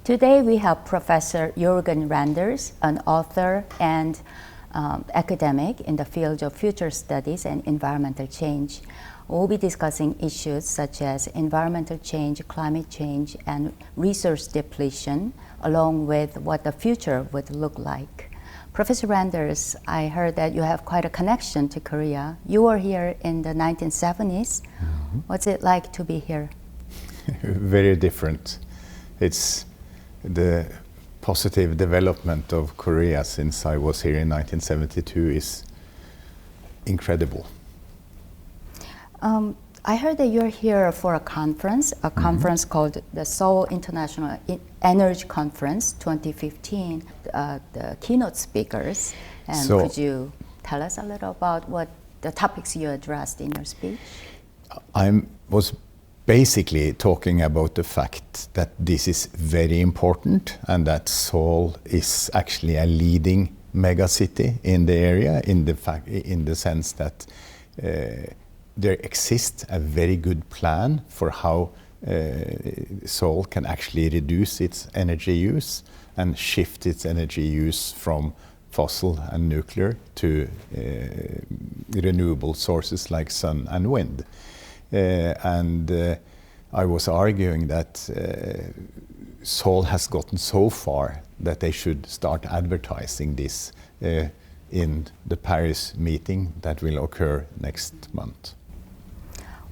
Today we have Professor Jorgen Randers, an author and academic in the field of future studies and environmental change. We'll be discussing issues such as environmental change, climate change, and resource depletion, along with what the future would look like. Professor Randers, I heard that you have quite a connection to Korea. You were here in the 1970s. Mm-hmm. What's it like to be here? Very different. It's the positive development of Korea since I was here in 1972 is incredible. I heard that you're here for a conference called the Seoul International Energy Conference 2015, the keynote speakers. And could you tell us a little about what the topics you addressed in your speech? I was basically talking about the fact that this is very important and that Seoul is actually a leading megacity in the area in the sense that there exists a very good plan for how Seoul can actually reduce its energy use and shift its energy use from fossil and nuclear to renewable sources like sun and wind. I was arguing that Seoul has gotten so far that they should start advertising this in the Paris meeting that will occur next month.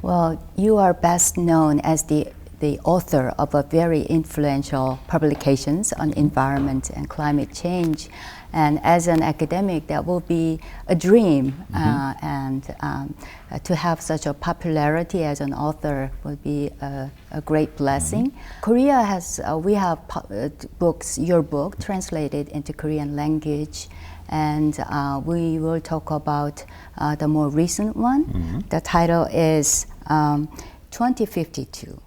Well, you are best known as the author of a very influential publications on environment and climate change. And as an academic, that will be a dream. To have such a popularity as an author would be a great blessing. Korea has, we have books, your book, translated into Korean language. And we will talk about the more recent one. The title is 2052,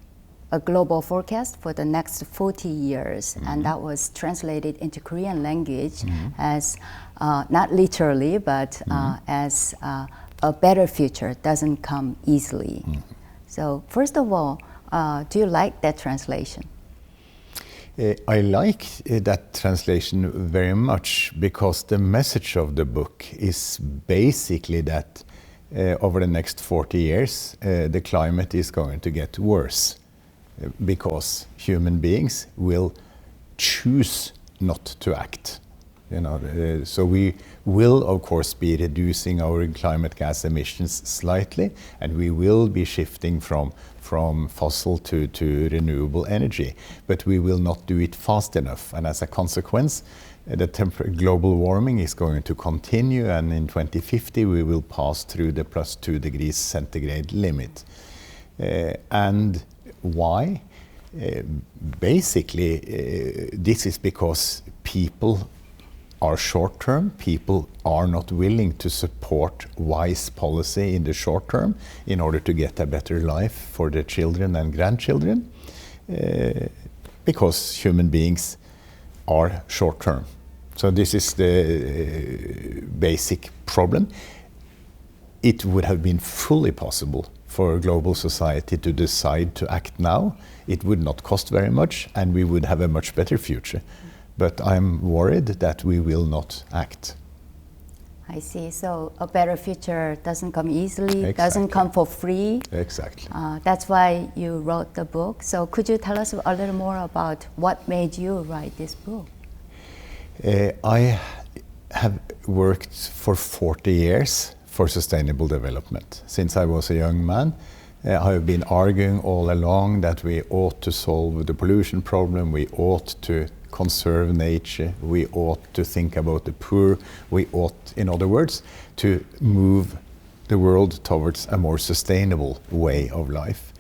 a global forecast for the next 40 years. And that was translated into Korean language as, not literally, but as a better future doesn't come easily. So first of all, do you like that translation? I like that translation very much because the message of the book is basically that over the next 40 years the climate is going to get worse because human beings will choose not to act. So we will of course be reducing our climate gas emissions slightly, and we will be shifting from fossil to renewable energy, but we will not do it fast enough, and as a consequence the global warming is going to continue, and in 2050 we will pass through the +2 degrees centigrade limit. And why? Basically this is because people are short-term. People are not willing to support wise policy in the short term in order to get a better life for their children and grandchildren, because human beings are short-term. So this is the basic problem. It would have been fully possible for global society to decide to act now. It would not cost very much, and we would have a much better future. But I'm worried that we will not act. I see. So a better future doesn't come easily, Exactly. Doesn't come for free. Exactly. That's why you wrote the book. So could you tell us a little more about what made you write this book? I have worked for 40 years for sustainable development. Since I was a young man, I have been arguing all along that we ought to solve the pollution problem, we ought to conserve nature, we ought to think about the poor, we ought, in other words, to move the world towards a more sustainable way of life.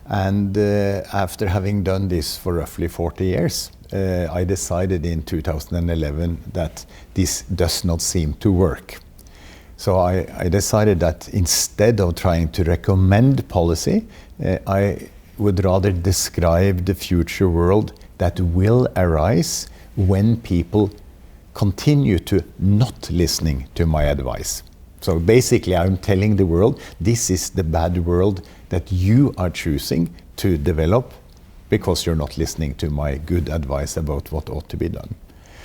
And after having done this for roughly 40 years, I decided in 2011 that this does not seem to work. So I decided that instead of trying to recommend policy, I would rather describe the future world that will arise when people continue to not listening to my advice. So basically I'm telling the world, this is the bad world that you are choosing to develop because you're not listening to my good advice about what ought to be done.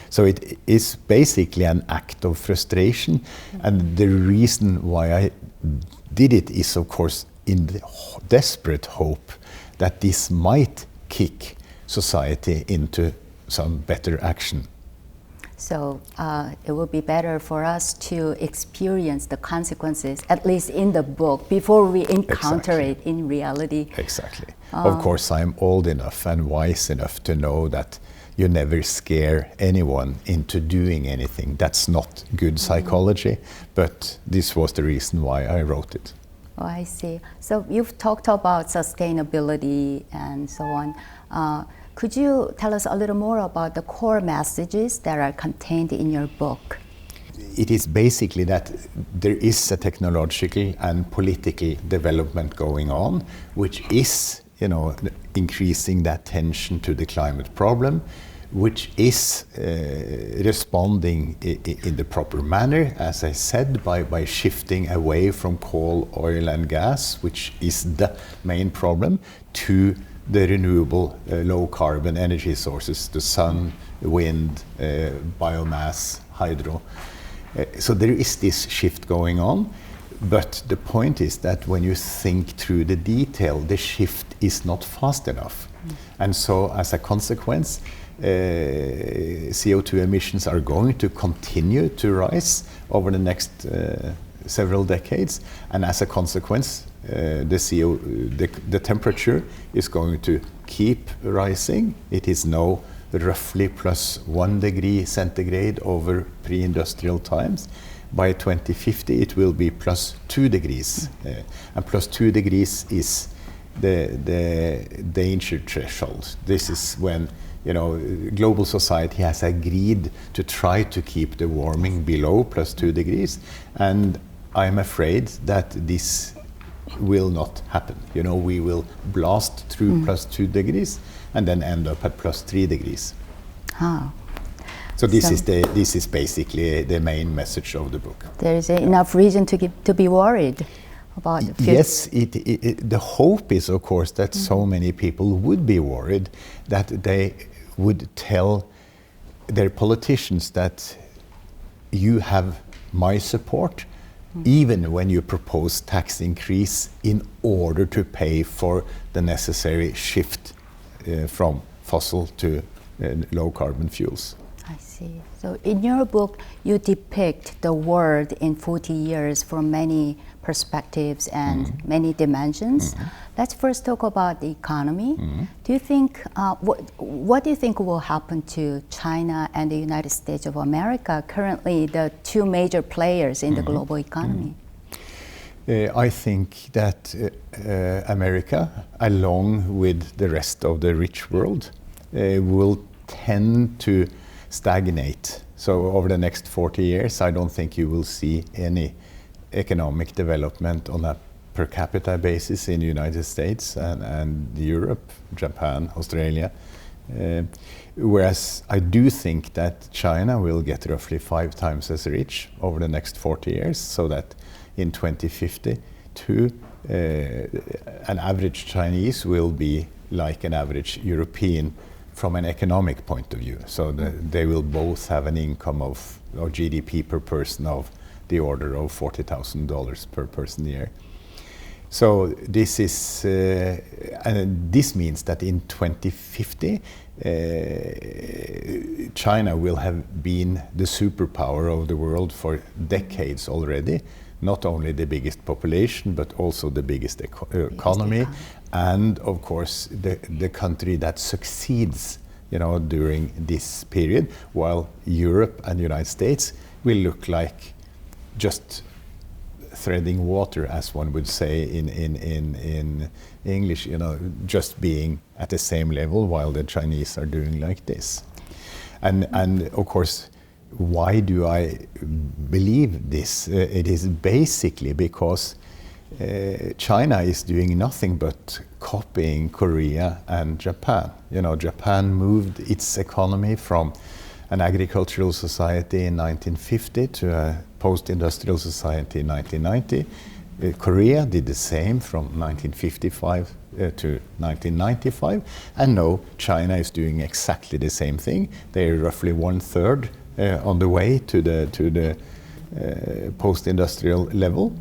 So it is basically an act of frustration, and the reason why I did it is, of course, in the desperate hope that this might kick society into some better action. So it would be better for us to experience the consequences, at least in the book, before we encounter it in reality. Exactly. Of course, I'm old enough and wise enough to know that you never scare anyone into doing anything. That's not good psychology, but this was the reason why I wrote it. Oh, I see. So you've talked about sustainability and so on. Could you tell us a little more about the core messages that are contained in your book? It is basically that there is a technological and political development going on, which is, increasing the attention to the climate problem, which is responding in the proper manner, as I said, by shifting away from coal, oil and gas, which is the main problem, to the renewable low carbon energy sources, the sun, wind, biomass, hydro. So there is this shift going on, but the point is that when you think through the detail, the shift is not fast enough. And so as a consequence, CO2 emissions are going to continue to rise over the next several decades, and as a consequence, the temperature is going to keep rising. It is now roughly plus 1 degree centigrade over pre-industrial times. By 2050, it will be plus 2 degrees, and plus 2 degrees is the danger threshold. This is when global society has agreed to try to keep the warming below plus 2 degrees, and I'm afraid that this will not happen. We will blast through plus 2 degrees and then end up at plus 3 degrees. So this is basically the main message of the book. There is enough reason to be worried about the future. Yes, the hope is, of course, that so many people would be worried that they would tell their politicians that you have my support, even when you propose tax increase in order to pay for the necessary shift from fossil to low carbon fuels. I see. So in your book, you depict the world in 40 years from many perspectives and many dimensions. Let's first talk about the economy. Do you think, what do you think will happen to China and the United States of America, currently the two major players in the global economy? I think that America, along with the rest of the rich world, will tend to stagnate. So over the next 40 years, I don't think you will see any economic development on a per capita basis in the United States and Europe, Japan, Australia. Whereas I do think that China will get roughly 5 times as rich over the next 40 years, so that in 2050, an average Chinese will be like an average European from an economic point of view. So they will both have an income of, or GDP per person of the order of $40,000 per person a year. So this is, and this means that in 2050, China will have been the superpower of the world for decades already. Not only the biggest population, but also the biggest economy, and of course the country that succeeds, during this period, while Europe and the United States will look like just threading water, as one would say in English, just being at the same level while the Chinese are doing like this. And of course, why do I believe this? It is basically because China is doing nothing but copying Korea and Japan. Japan moved its economy from an agricultural society in 1950 to a post-industrial society in 1990. Korea did the same from 1955 to 1995, and now China is doing exactly the same thing. They are roughly 1/3 on the way to the post-industrial level.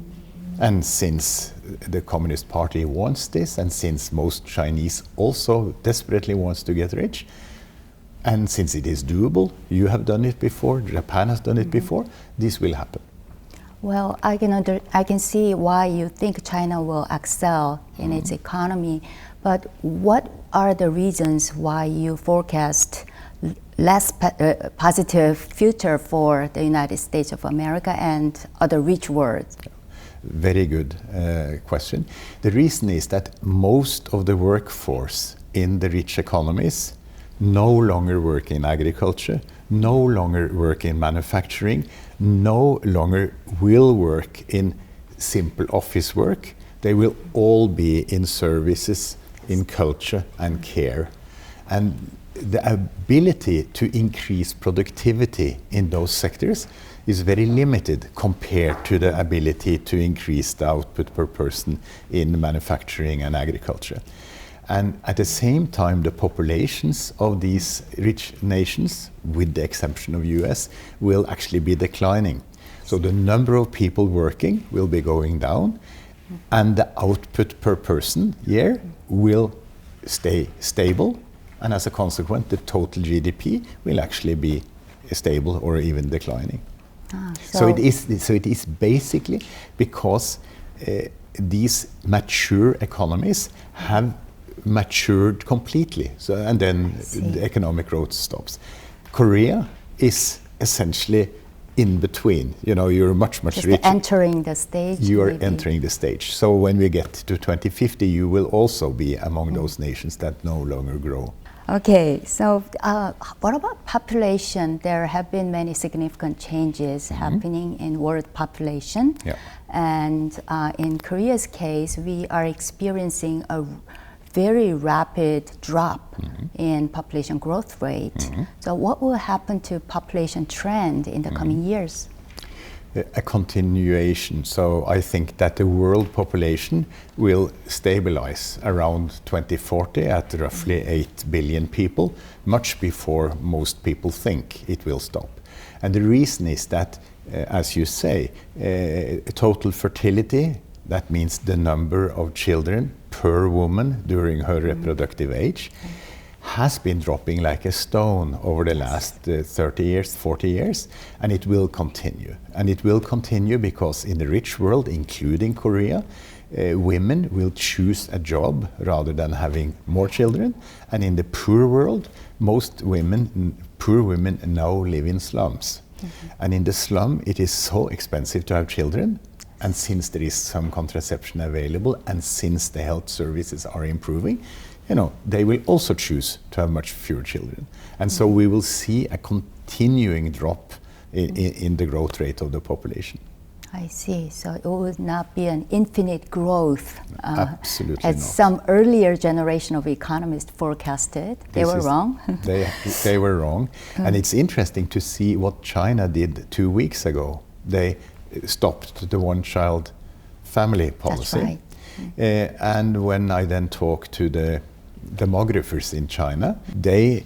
And since the Communist Party wants this, and since most Chinese also desperately wants to get rich, and since it is doable, you have done it before, Japan has done it before, this will happen. Well, I can see why you think China will excel in its economy, but what are the reasons why you forecast less positive future for the United States of America and other rich worlds? Very good question. The reason is that most of the workforce in the rich economies no longer work in agriculture, no longer work in manufacturing, no longer will work in simple office work. They will all be in services, in culture and care. And the ability to increase productivity in those sectors is very limited compared to the ability to increase the output per person in manufacturing and agriculture. And at the same time, the populations of these rich nations, with the exception of US, will actually be declining. So the number of people working will be going down, and the output per person year will stay stable, and as a consequence, the total GDP will actually be stable or even declining. So it is basically because these mature economies have matured completely, and then the economic growth stops. Korea is essentially in between. You know, you're much richer. Entering the stage. You are entering the stage. So when we get to 2050, you will also be among those nations that no longer grow. Okay, so what about population? There have been many significant changes happening in world population. Yeah. And in Korea's case, we are experiencing a very rapid drop in population growth rate. So what will happen to population trend in the coming years? A continuation. So I think that the world population will stabilize around 2040 at roughly 8 billion people, much before most people think it will stop. And the reason is that, as you say, total fertility, that means the number of children per woman during her reproductive age, has been dropping like a stone over the last 30 years, 40 years, and it will continue. And it will continue because in the rich world, including Korea, women will choose a job rather than having more children. And in the poor world, poor women now live in slums. And in the slum, it is so expensive to have children. And since there is some contraception available, and since the health services are improving, you know, they will also choose to have much fewer children. And so we will see a continuing drop in the growth rate of the population. I see. So it will not be an infinite growth. Absolutely as not. some earlier generation of economists forecasted. They were wrong. They were wrong. And it's interesting to see what China did 2 weeks ago. They stopped the one-child family policy. That's right. And when I then talk to the demographers in China, they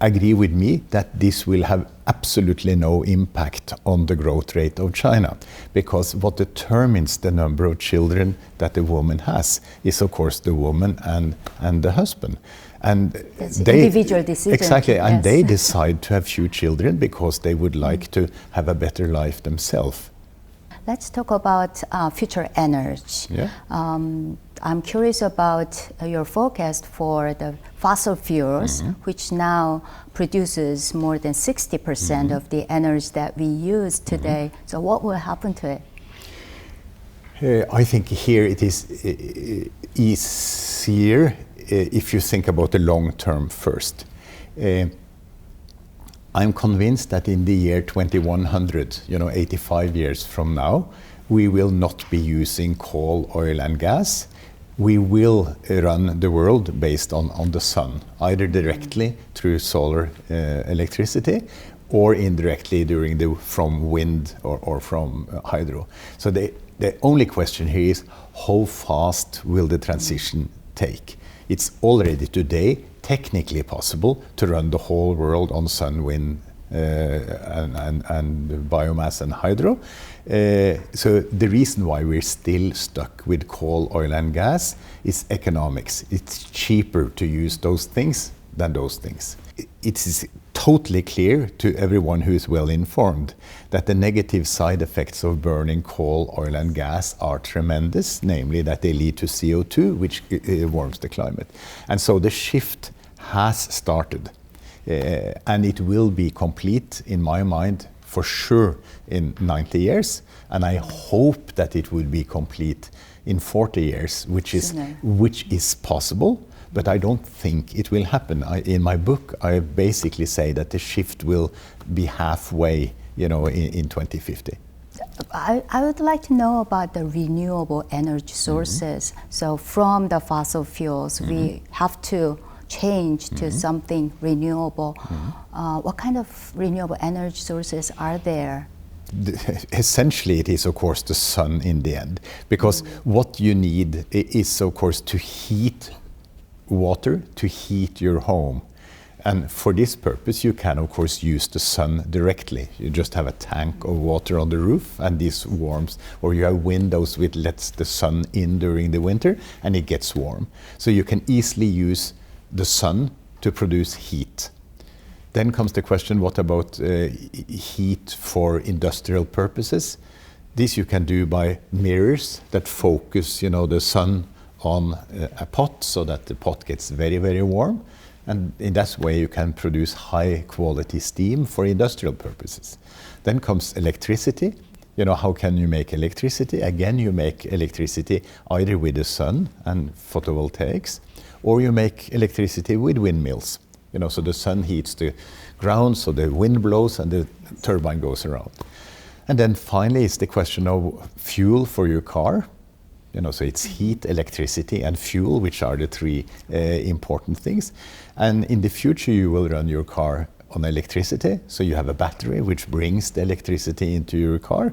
agree with me that this will have absolutely no impact on the growth rate of China, because what determines the number of children that the woman has is, of course, the woman and the husband. And they individual decision. Exactly, yes. and they decide to have few children because they would like to have a better life themselves. Let's talk about future energy. Yeah. I'm curious about your forecast for the fossil fuels, which now produces more than 60% of the energy that we use today. So what will happen to it? I think here it is easier if you think about the long term first. I'm convinced that in the year 2100, 85 years from now, we will not be using coal, oil and gas. We will run the world based on the sun, either directly through solar electricity or indirectly from wind or from hydro. So the only question here is how fast will the transition take? It's already today technically possible to run the whole world on sun, wind, and biomass and hydro. So the reason why we're still stuck with coal, oil and gas is economics. It's cheaper to use those things than those things. It is totally clear to everyone who is well informed that the negative side effects of burning coal, oil and gas are tremendous, namely that they lead to CO2, which warms the climate. And so the shift has started, and it will be complete, in my mind, for sure in 90 years, and I hope that it will be complete in 40 years, which is possible. But I don't think it will happen. In my book, I basically say that the shift will be halfway, in 2050. I would like to know about the renewable energy sources. So from the fossil fuels, we have to change to something renewable. What kind of renewable energy sources are there? Essentially, it is, of course, the sun in the end. Because what you need is, of course, to heat water to heat your home. And for this purpose, you can, of course, use the sun directly. You just have a tank of water on the roof, and this warms, or you have windows which lets the sun in during the winter, and it gets warm. So you can easily use the sun to produce heat. Then comes the question, what about heat for industrial purposes? This you can do by mirrors that focus, the sun on a pot so that the pot gets very, very warm. And in that way you can produce high quality steam for industrial purposes. Then comes electricity. How can you make electricity? Again, you make electricity either with the sun and photovoltaics, or you make electricity with windmills. So the sun heats the ground, so the wind blows and the turbine goes around. And then finally it's the question of fuel for your car. So it's heat, electricity, and fuel, which are the three important things. And in the future, you will run your car on electricity. So you have a battery which brings the electricity into your car,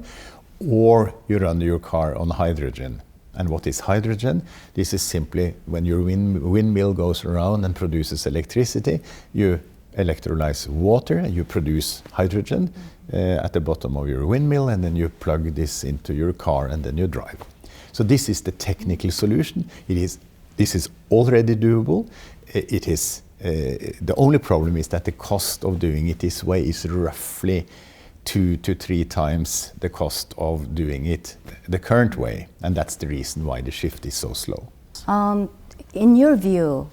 or you run your car on hydrogen. And what is hydrogen? This is simply when your windmill goes around and produces electricity, you electrolyze water and you produce hydrogen at the bottom of your windmill, and then you plug this into your car and then you drive. So this is the technical solution. This is already doable. It is the only problem is that the cost of doing it this way is roughly 2 to 3 times the cost of doing it the current way, and that's the reason why the shift is so slow. In your view,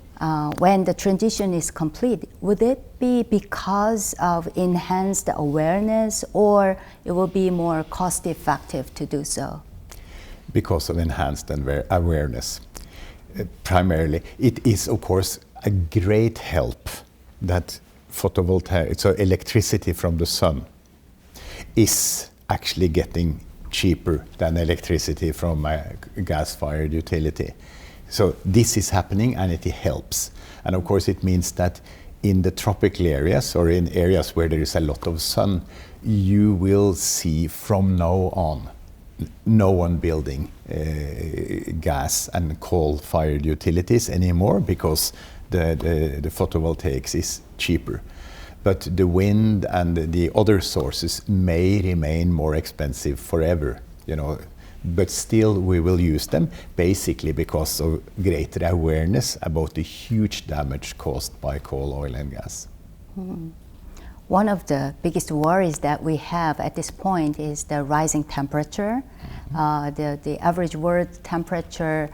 when the transition is complete, would it be because of enhanced awareness, or it will be more cost effective to do so? Because of enhanced awareness. Primarily, it is, of course, a great help that photovoltaic, so electricity from the sun, is actually getting cheaper than electricity from a gas-fired utility. So this is happening and it helps. And of course it means that in the tropical areas or in areas where there is a lot of sun, you will see from now on no one building gas and coal-fired utilities anymore, because the photovoltaics is cheaper. But the wind and the other sources may remain more expensive forever, but still we will use them, basically because of greater awareness about the huge damage caused by coal, oil and gas. One of the biggest worries that we have at this point is the rising temperature. The average world temperature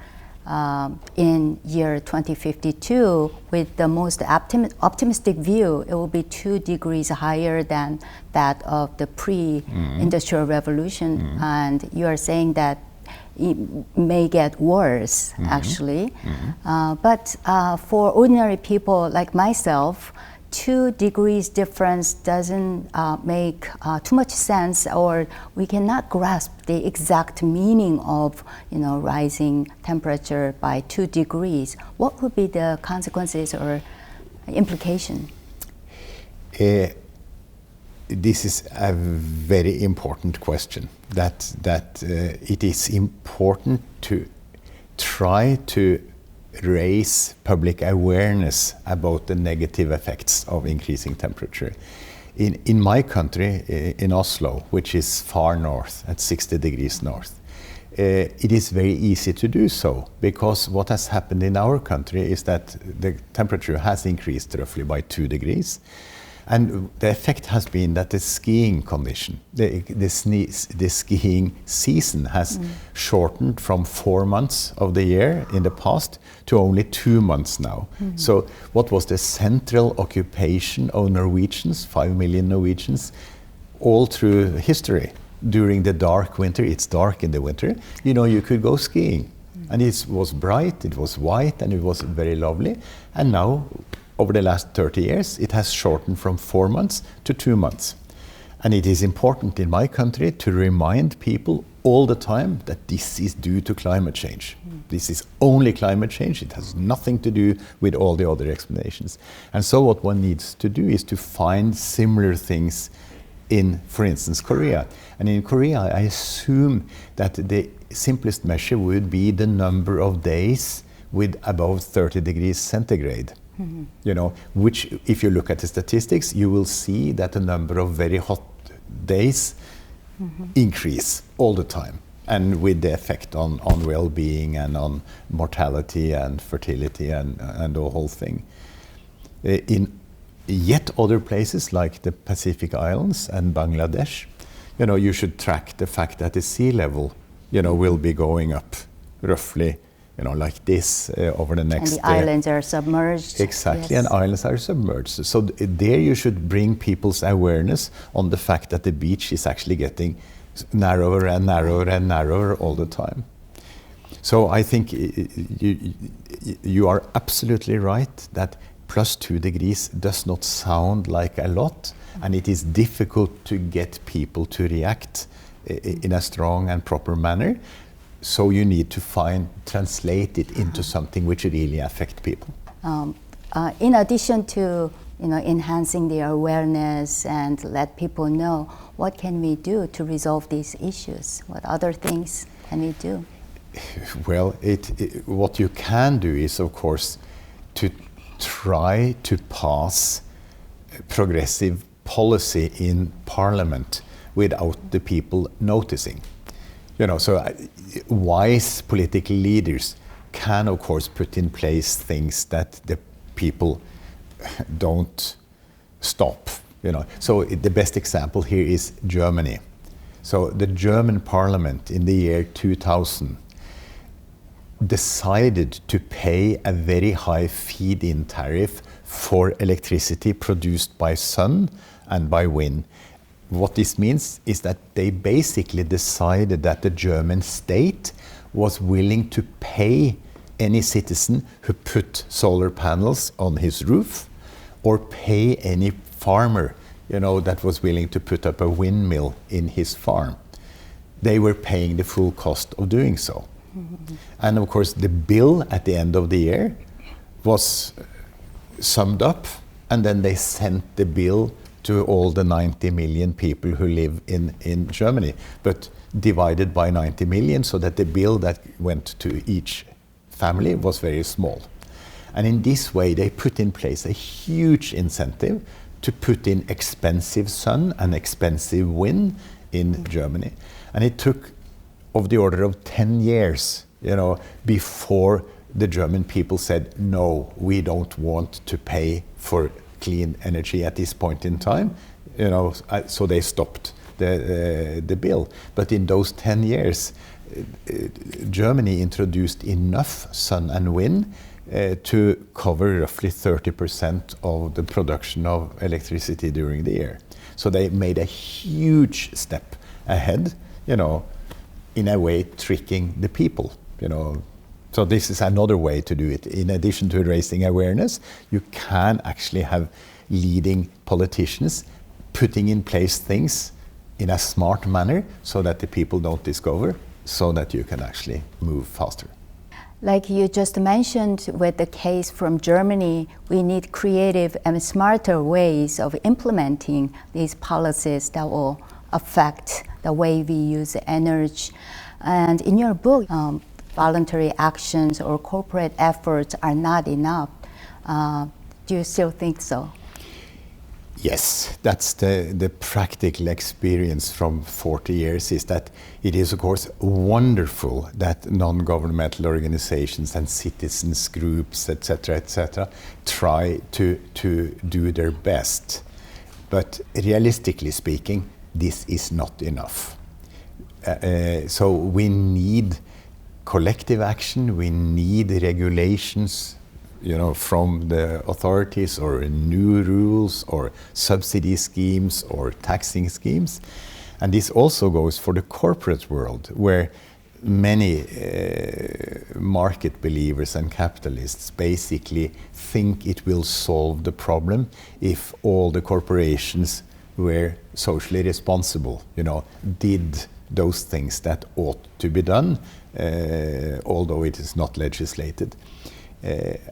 in year 2052, with the most optimistic view, it will be 2 degrees higher than that of the pre-industrial revolution. And you are saying that it may get worse, actually. But for ordinary people like myself, 2 degrees difference doesn't make too much sense, or we cannot grasp the exact meaning of rising temperature by 2 degrees. What would be the consequences or implication? this is a very important question. That it is important to try to raise public awareness about the negative effects of increasing temperature. In my country, in Oslo, which is far north, at 60 degrees north, it is very easy to do so, because what has happened in our country is that the temperature has increased roughly by 2 degrees. And the effect has been that the skiing condition, the skiing season has shortened from 4 months of the year in the past to only 2 months now. So what was the central occupation of Norwegians, 5 million Norwegians, all through history? During the dark winter, it's dark in the winter, you could go skiing. And it was bright, it was white, and it was very lovely. And now, over the last 30 years, it has shortened from 4 months to 2 months. And it is important in my country to remind people all the time that this is due to climate change. This is only climate change. It has nothing to do with all the other explanations. And so what one needs to do is to find similar things in, for instance, Korea. And in Korea, I assume that the simplest measure would be the number of days with above 30 degrees centigrade. Which, if you look at the statistics, you will see that the number of very hot days increase all the time, and with the effect on well-being and on mortality and fertility and the whole thing. In yet other places like the Pacific Islands and Bangladesh, you should track the fact that the sea level, will be going up roughly like this over the next... And the islands are submerged. Exactly, yes. And islands are submerged. So there you should bring people's awareness on the fact that the beach is actually getting narrower and narrower and narrower all the time. So I think you are absolutely right that plus 2 degrees does not sound like a lot, and it is difficult to get people to react in a strong and proper manner. So you need to translate it into something which really affects people. In addition to enhancing their awareness and let people know, what can we do to resolve these issues? What other things can we do? Well, what you can do is, of course, to try to pass progressive policy in Parliament without the people noticing. So wise political leaders can, of course, put in place things that the people don't stop. So the best example here is Germany. So the German Parliament in the year 2000 decided to pay a very high feed-in tariff for electricity produced by sun and by wind. What this means is that they basically decided that the German state was willing to pay any citizen who put solar panels on his roof, or pay any farmer, that was willing to put up a windmill in his farm. They were paying the full cost of doing so. And of course, the bill at the end of the year was summed up, and then they sent the bill to all the 90 million people who live in Germany, but divided by 90 million, so that the bill that went to each family was very small. And in this way, they put in place a huge incentive to put in expensive sun and expensive wind in Germany. And it took of the order of 10 years, before the German people said, no, we don't want to pay for clean energy at this point in time, so they stopped the bill. But in those 10 years, Germany introduced enough sun and wind to cover roughly 30% of the production of electricity during the year. So they made a huge step ahead, in a way tricking the people, So this is another way to do it. In addition to raising awareness, you can actually have leading politicians putting in place things in a smart manner so that the people don't discover, so that you can actually move faster. Like you just mentioned with the case from Germany, we need creative and smarter ways of implementing these policies that will affect the way we use energy. And in your book, voluntary actions or corporate efforts are not enough. Do you still think so? Yes, that's the practical experience from 40 years, is that it is, of course, wonderful that non-governmental organizations and citizens groups, etc., try to do their best. But realistically speaking, this is not enough. So we need collective action, we need regulations, from the authorities, or new rules, or subsidy schemes, or taxing schemes. And this also goes for the corporate world, where many market believers and capitalists basically think it will solve the problem if all the corporations were socially responsible, did those things that ought to be done, although it is not legislated.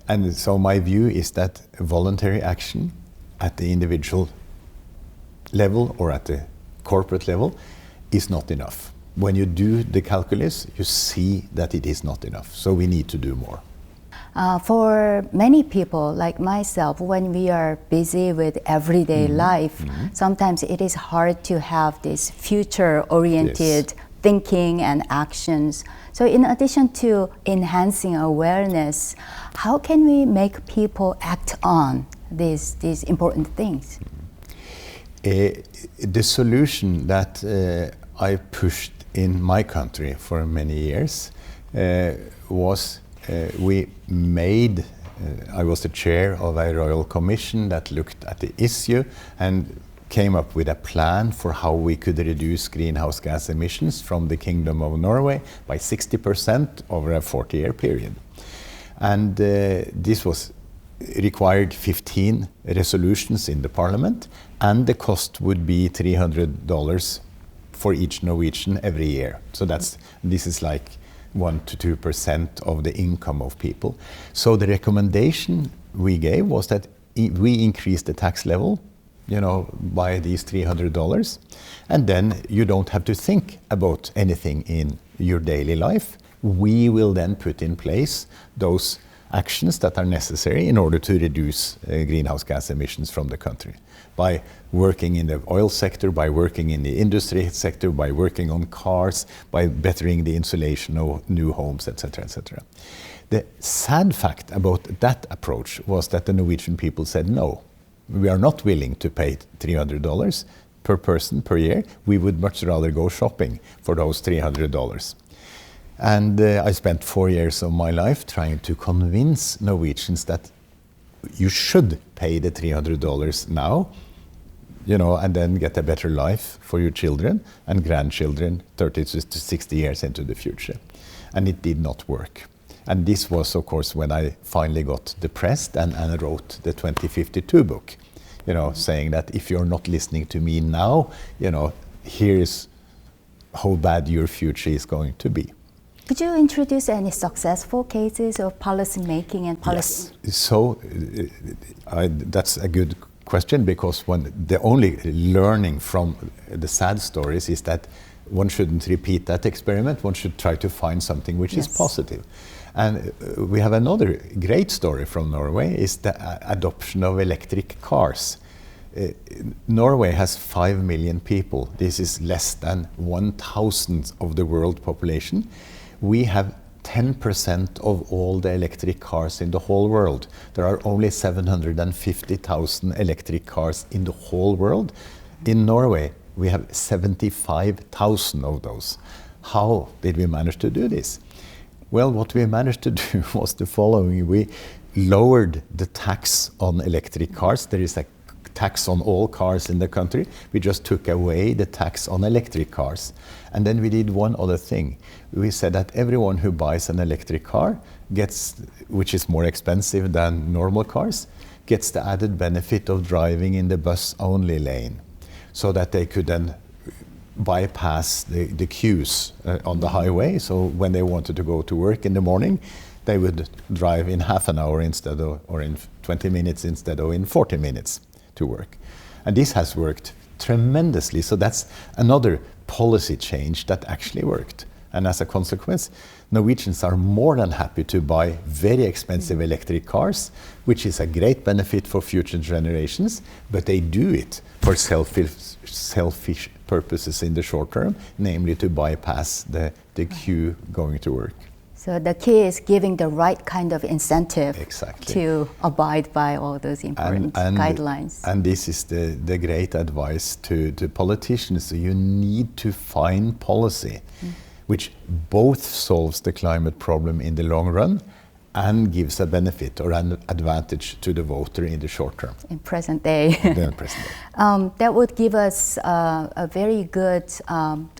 And so my view is that voluntary action at the individual level or at the corporate level is not enough. When you do the calculus, you see that it is not enough. So we need to do more. For many people like myself, when we are busy with everyday life, sometimes it is hard to have this future-oriented thinking and actions. So in addition to enhancing awareness, how can we make people act on these important things? The solution that I pushed in my country for many years was we made, I was the chair of a royal commission that looked at the issue and came up with a plan for how we could reduce greenhouse gas emissions from the Kingdom of Norway by 60% over a 40-year period. And this was required 15 resolutions in the parliament, and the cost would be $300 for each Norwegian every year. So this is like 1 to 2% of the income of people. So the recommendation we gave was that we increase the tax level, by these $300, and then you don't have to think about anything in your daily life. We will then put in place those actions that are necessary in order to reduce greenhouse gas emissions from the country, by working in the oil sector, by working in the industry sector, by working on cars, by bettering the insulation of new homes, etc., etc. The sad fact about that approach was that the Norwegian people said no. We are not willing to pay $300 per person per year. We would much rather go shopping for those $300. And I spent 4 years of my life trying to convince Norwegians that you should pay the $300 now, and then get a better life for your children and grandchildren 30 to 60 years into the future. And it did not work. And this was, of course, when I finally got depressed and wrote the 2052 book, saying that if you're not listening to me now, here's how bad your future is going to be. Could you introduce any successful cases of policy making and policy? Yes. So that's a good question, because the only learning from the sad stories is that one shouldn't repeat that experiment. One should try to find something which is positive. And we have another great story from Norway, is the adoption of electric cars. Norway has 5 million people. This is less than 1,000th of the world population. We have 10% of all the electric cars in the whole world. There are only 750,000 electric cars in the whole world. In Norway, we have 75,000 of those. How did we manage to do this? Well, what we managed to do was the following. We lowered the tax on electric cars. There is a tax on all cars in the country. We just took away the tax on electric cars. And then we did one other thing. We said that everyone who buys an electric car gets, which is more expensive than normal cars, gets the added benefit of driving in the bus-only lane, so that they could then bypass the queues on the highway. So when they wanted to go to work in the morning, they would drive in half an hour instead of, or in 20 minutes instead of in 40 minutes to work. And this has worked tremendously. So that's another policy change that actually worked. And as a consequence, Norwegians are more than happy to buy very expensive electric cars, which is a great benefit for future generations, but they do it for selfish purposes in the short term, namely to bypass the queue going to work. So the key is giving the right kind of incentive Exactly. to abide by all those important guidelines. And this is the great advice to politicians. You need to find policy which both solves the climate problem in the long run and gives a benefit or an advantage to the voter in the short term. In present day. That would give us a very good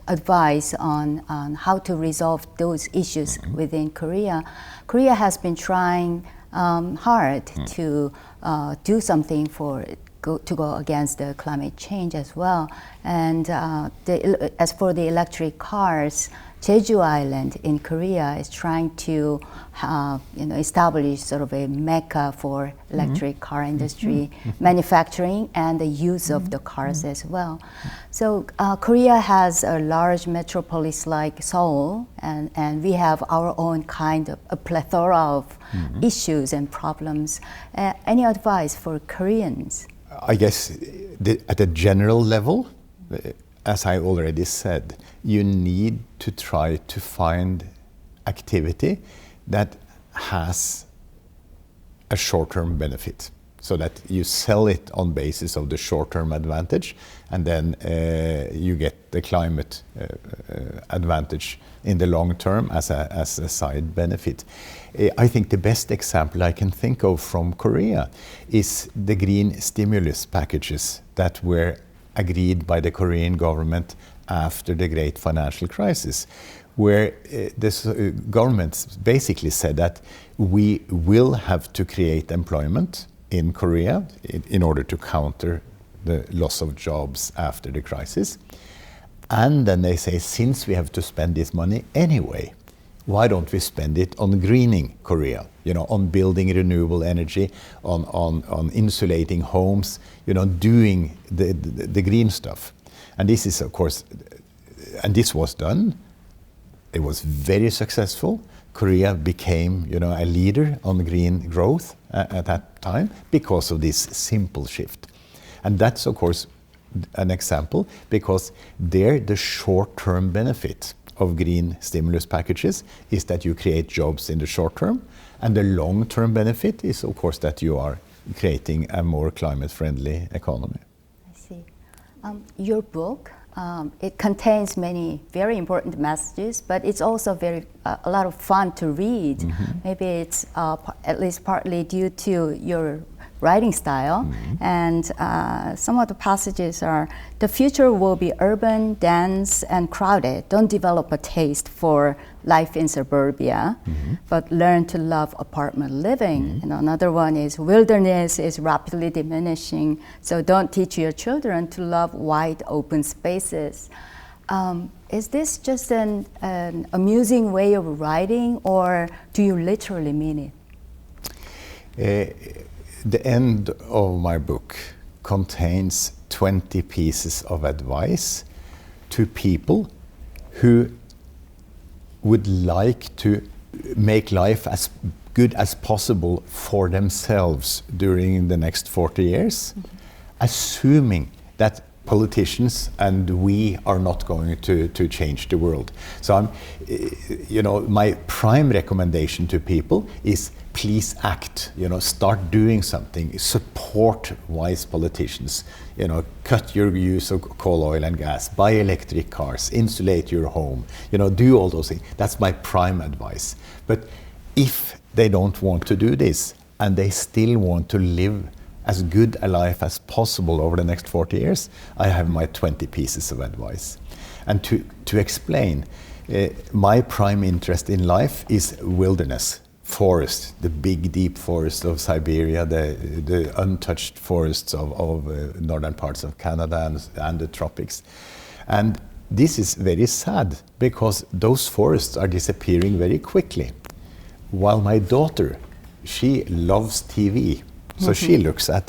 advice on how to resolve those issues within Korea. Korea has been trying hard to do something to go against the climate change as well. And as for the electric cars, Jeju Island in Korea is trying to establish sort of a mecca for electric car industry manufacturing and the use of the cars as well. So Korea has a large metropolis like Seoul, and we have our own kind of a plethora of issues and problems. Any advice for Koreans? I guess at a general level, as I already said, you need to try to find activity that has a short-term benefit, so that you sell it on basis of the short-term advantage, and then you get the climate advantage in the long term as a side benefit. I think the best example I can think of from Korea is the green stimulus packages that were agreed by the Korean government after the great financial crisis, where this government basically said that we will have to create employment in Korea in order to counter the loss of jobs after the crisis. And then they say, since we have to spend this money anyway, why don't we spend it on greening Korea? On building renewable energy, on insulating homes, doing the green stuff. And this is, of course, and this was done. It was very successful. Korea became, a leader on green growth at that time because of this simple shift. And that's, of course, an example, because there the short-term benefit of green stimulus packages is that you create jobs in the short term, and the long-term benefit is, of course, that you are creating a more climate-friendly economy. I see. Your book, it contains many very important messages, but it's also a lot of fun to read. Maybe it's at least partly due to your writing style. And some of the passages are, the future will be urban, dense, and crowded. Don't develop a taste for life in suburbia, but learn to love apartment living. And another one is, wilderness is rapidly diminishing, so don't teach your children to love wide open spaces. Is this just an amusing way of writing, or do you literally mean it? The end of my book contains 20 pieces of advice to people who would like to make life as good as possible for themselves during the next 40 years, assuming that politicians and we are not going to change the world. So my prime recommendation to people is, please act, start doing something, support wise politicians, cut your use of coal, oil and gas, buy electric cars, insulate your home, do all those things. That's my prime advice. But if they don't want to do this and they still want to live as good a life as possible over the next 40 years, I have my 20 pieces of advice. And to explain, my prime interest in life is wilderness, forest, the big deep forests of Siberia, the untouched forests of northern parts of Canada and the tropics. And this is very sad, because those forests are disappearing very quickly. while my daughter, she loves TV. So she looks at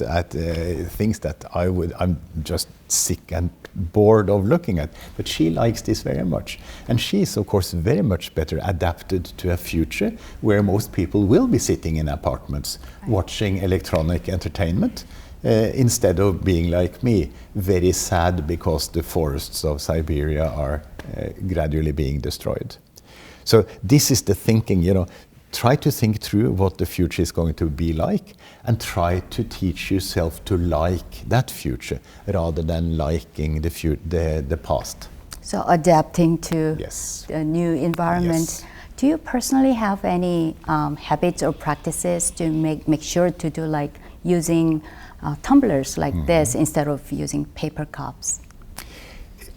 things that I'm just sick and bored of looking at. But she likes this very much. And she is, of course, very much better adapted to a future where most people will be sitting in apartments watching electronic entertainment instead of being like me, very sad because the forests of Siberia are gradually being destroyed. So this is the thinking, try to think through what the future is going to be like and try to teach yourself to like that future rather than liking the past. So adapting to Yes. the new environment. Yes. Do you personally have any habits or practices to make sure to do, like using tumblers like this instead of using paper cups?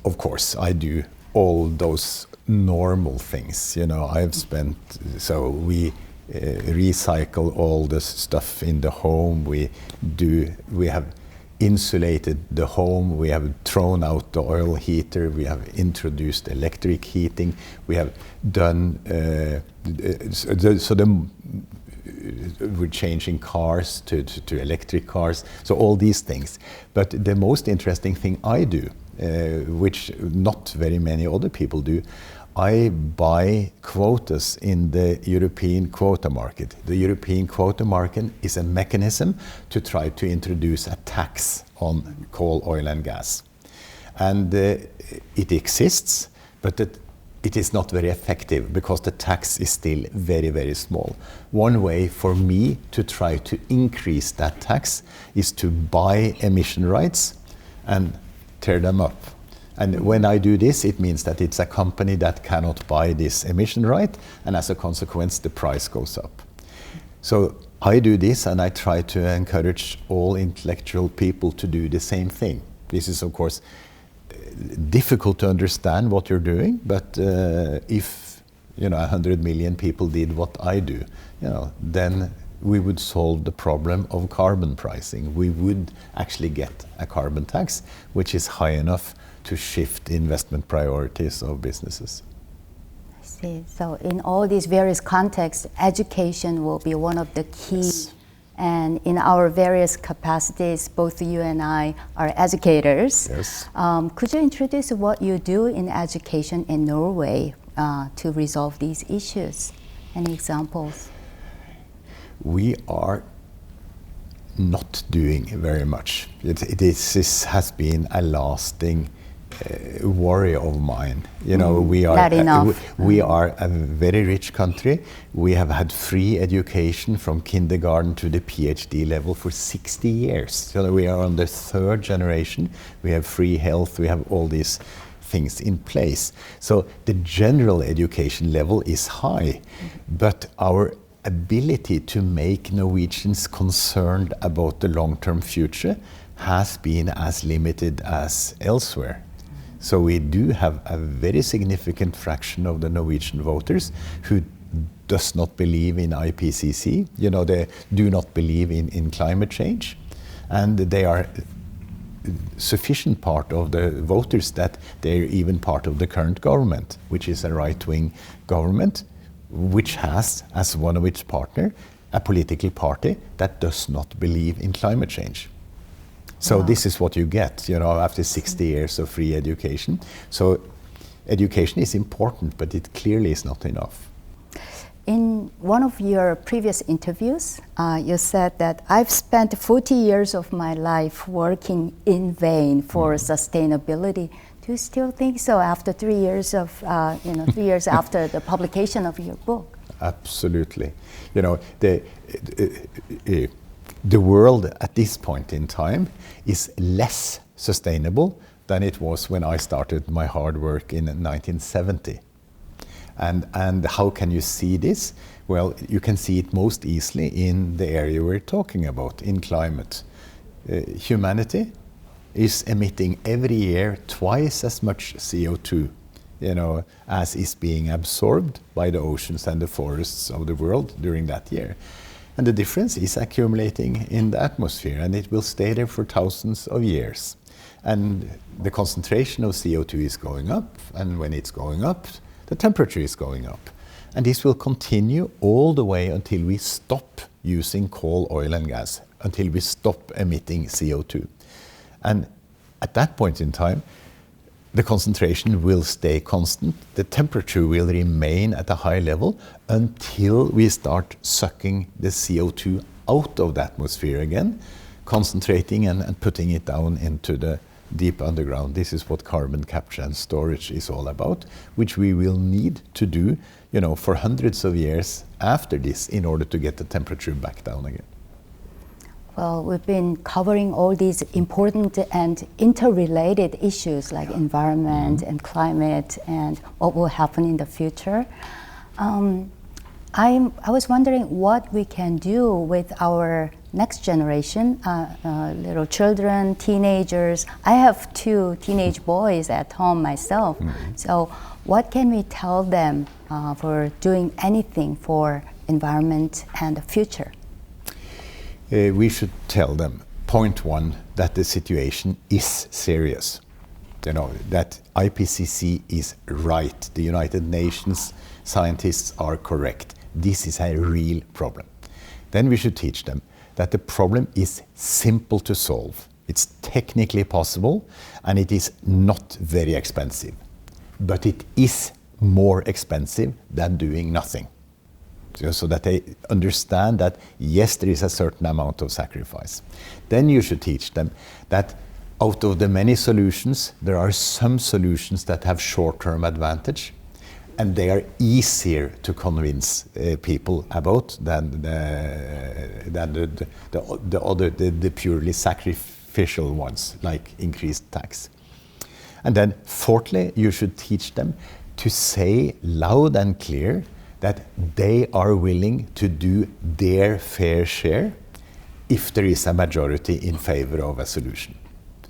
Of course, I do all those normal things. I've spent, so we recycle all the stuff in the home. We have insulated the home. We have thrown out the oil heater. We have introduced electric heating. We have done, we're changing cars to electric cars. So all these things. But the most interesting thing I do, which not very many other people do, I buy quotas in the European quota market. The European quota market is a mechanism to try to introduce a tax on coal, oil and gas. And it exists, but it is not very effective because the tax is still very, very small. One way for me to try to increase that tax is to buy emission rights and tear them up. And when I do this, it means that it's a company that cannot buy this emission right, and as a consequence, the price goes up. So I do this, and I try to encourage all intellectual people to do the same thing. This is, of course, difficult to understand what you're doing, but if 100 million people did what I do, then we would solve the problem of carbon pricing. We would actually get a carbon tax, which is high enough to shift investment priorities of businesses. I see. So in all these various contexts, education will be one of the key. Yes. And in our various capacities, both you and I are educators. Yes. Could you introduce what you do in education in Norway to resolve these issues? Any examples? We are not doing very much. This has been a lasting worry of mine. We are Not enough. We are a very rich country. We have had free education from kindergarten to the PhD level for 60 years. So we are on the third generation. We have free health. We have all these things in place. So the general education level is high, but our ability to make Norwegians concerned about the long-term future has been as limited as elsewhere. So we do have a very significant fraction of the Norwegian voters who does not believe in IPCC. They do not believe in climate change. And they are sufficient part of the voters that they're even part of the current government, which is a right-wing government, which has, as one of its partners, a political party that does not believe in climate change. So Wow. This is what you get, after 60 years of free education. So education is important, but it clearly is not enough. In one of your previous interviews, you said that I've spent 40 years of my life working in vain for sustainability. Do you still think so after 3 years of, 3 years after the publication of your book? Absolutely. The world at this point in time is less sustainable than it was when I started my hard work in 1970. And how can you see this? Well, you can see it most easily in the area we're talking about, in climate. Humanity is emitting every year twice as much CO2, as is being absorbed by the oceans and the forests of the world during that year. And the difference is accumulating in the atmosphere, and it will stay there for thousands of years. And the concentration of CO2 is going up, and when it's going up, the temperature is going up. And this will continue all the way until we stop using coal, oil and gas, until we stop emitting CO2. And at that point in time, the concentration will stay constant, the temperature will remain at a high level until we start sucking the CO2 out of the atmosphere again, concentrating and putting it down into the deep underground. This is what carbon capture and storage is all about, which we will need to do, for hundreds of years after this in order to get the temperature back down again. Well, we've been covering all these important and interrelated issues like environment and climate and what will happen in the future. I was wondering what we can do with our next generation, little children, teenagers. I have 2 teenage boys at home myself. So what can we tell them for doing anything for environment and the future? We should tell them, point 1, that the situation is serious. That IPCC is right. The United Nations scientists are correct. This is a real problem. Then we should teach them that the problem is simple to solve. It's technically possible and it is not very expensive. But it is more expensive than doing nothing. So that they understand that, yes, there is a certain amount of sacrifice. Then you should teach them that out of the many solutions, there are some solutions that have short-term advantage, and they are easier to convince people about than the purely sacrificial ones, like increased tax. And then fourthly, you should teach them to say loud and clear that they are willing to do their fair share if there is a majority in favor of a solution.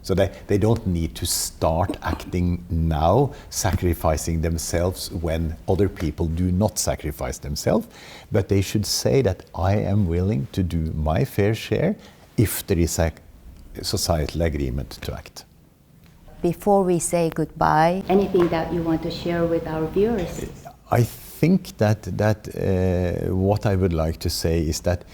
So they don't need to start acting now, sacrificing themselves when other people do not sacrifice themselves, but they should say that I am willing to do my fair share if there is a societal agreement to act. Before we say goodbye, anything that you want to share with our viewers? I think that what I would like to say is that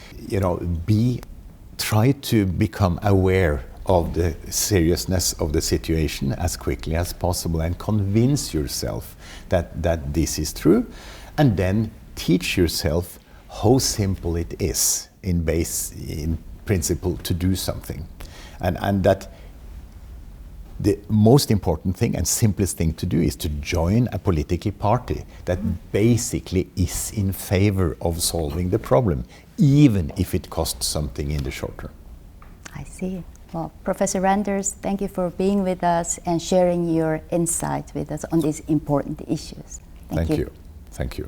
try to become aware of the seriousness of the situation as quickly as possible and convince yourself that this is true, and then teach yourself how simple it is in principle to do something, and that the most important thing and simplest thing to do is to join a political party that basically is in favor of solving the problem, even if it costs something in the short term. I see. Well, Professor Randers, thank you for being with us and sharing your insights with us on these important issues. Thank you. Thank you.